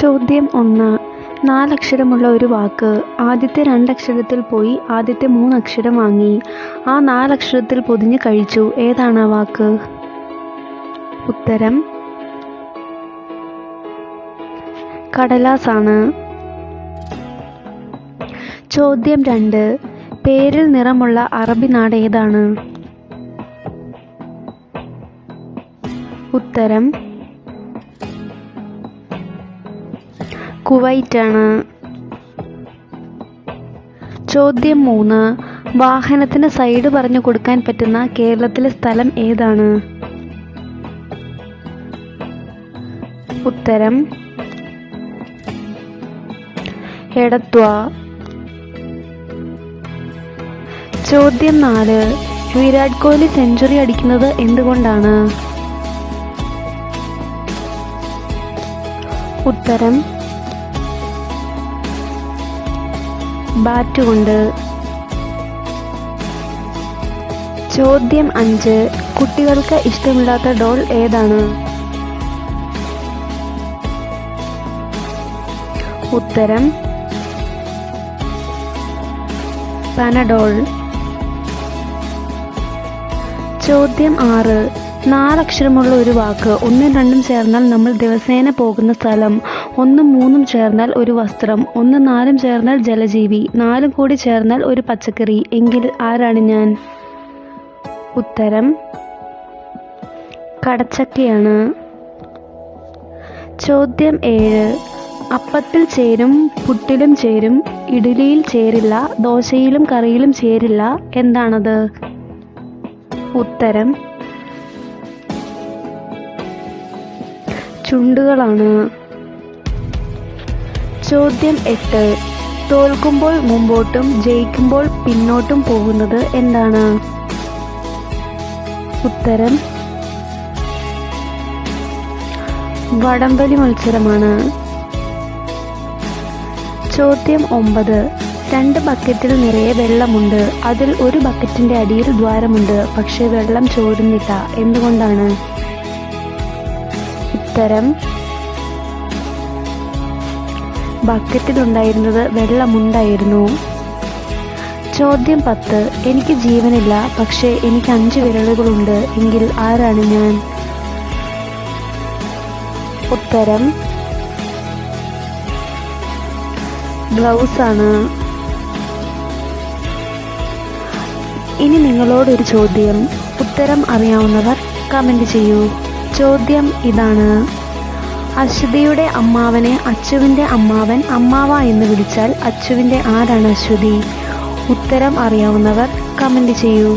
ചോദ്യം 1. 4 അക്ഷരമുള്ള ഒരു വാക്ക്. ആദ്യത്തെ 2 അക്ഷരത്തിൽ പോയി ആദ്യത്തെ 3 അക്ഷരം വാങ്ങി. ആ 4 അക്ഷരത്തിൽ പൊതിഞ്ഞ് കഴിച്ചു. ഏതാണ് ആ വാക്ക്? ഉത്തരം കടലാസാണ്. ചോദ്യം 2. പേരിൽ നിറമുള്ള അറബി നാട് ഏതാണ്? ഉത്തരം കുവൈറ്റാണ്. ചോദ്യം 3. വാഹനത്തിന് സൈഡ് പറഞ്ഞു കൊടുക്കാൻ പറ്റുന്ന കേരളത്തിലെ സ്ഥലം ഏതാണ്? ഉത്തരം എടത്വ. ചോദ്യം 4. വിരാട് കോഹ്ലി സെഞ്ചുറി അടിക്കുന്നത് എന്തുകൊണ്ടാണ്? ഉത്തരം ബാറ്റ് കൊണ്ട്. ചോദ്യം 5. കുട്ടികൾക്ക് ഇഷ്ടമില്ലാത്ത ഡോൾ ഏതാണ്? ഉത്തരം പനഡോൾ. ചോദ്യം 6. 4 അക്ഷരമുള്ള ഒരു വാക്ക്. 1ഉം 2ഉം ചേർന്നാൽ നമ്മൾ ദിവസേന പോകുന്ന സ്ഥലം. 1ഉം 3ഉം ചേർന്നാൽ ഒരു വസ്ത്രം. 1ഉം 4ഉം ചേർന്നാൽ ജലജീവി. 4ഉം കൂടി ചേർന്നാൽ ഒരു പച്ചക്കറി. എങ്കിൽ ആരാണ് ഞാൻ? ഉത്തരം കടച്ചക്കയാണ്. ചോദ്യം 7. അപ്പത്തിൽ ചേരും, പുട്ടിലും ചേരും, ഇഡ്ഡലിയിൽ ചേരില്ല, ദോശയിലും കറിയിലും ചേരില്ല. എന്താണത്? ഉത്തരം ചുണ്ടുകളാണ്. ചോദ്യം 8. തോൽക്കുമ്പോൾ മുമ്പോട്ടും ജയിക്കുമ്പോൾ പിന്നോട്ടും പോകുന്നത് എന്താണ്? ഉത്തരം വടംവലി മത്സരമാണ്. ചോദ്യം 9. 2 ബക്കറ്റിൽ നിറയെ വെള്ളമുണ്ട്. അതിൽ ഒരു ബക്കറ്റിന്റെ അടിയിൽ ദ്വാരമുണ്ട്. പക്ഷേ വെള്ളം ചോരുന്നില്ല. എന്തുകൊണ്ടാണ്? ഉത്തരം ബക്കറ്റിലുണ്ടായിരുന്നത് വെള്ളമുണ്ടായിരുന്നു. ചോദ്യം 10. എനിക്ക് ജീവനില്ല, പക്ഷേ എനിക്ക് 5 വിരലുകളുണ്ട്. എങ്കിൽ ആരാണ് ഞാൻ? ഉത്തരം ഗ്ലൗസ് ആണ്. ഇനി നിങ്ങളോടൊരു ചോദ്യം. ഉത്തരം അറിയാവുന്നവർ കമന്റ് ചെയ്യൂ. ചോദ്യം ഇതാണ്. അശ്വതിയുടെ അമ്മാവനെ അച്ചുവിൻ്റെ അമ്മാവൻ അമ്മാവ എന്ന് വിളിച്ചാൽ അച്ചുവിൻ്റെ ആരാണ് അശ്വതി? ഉത്തരം അറിയാവുന്നവർ കമന്റ് ചെയ്യൂ.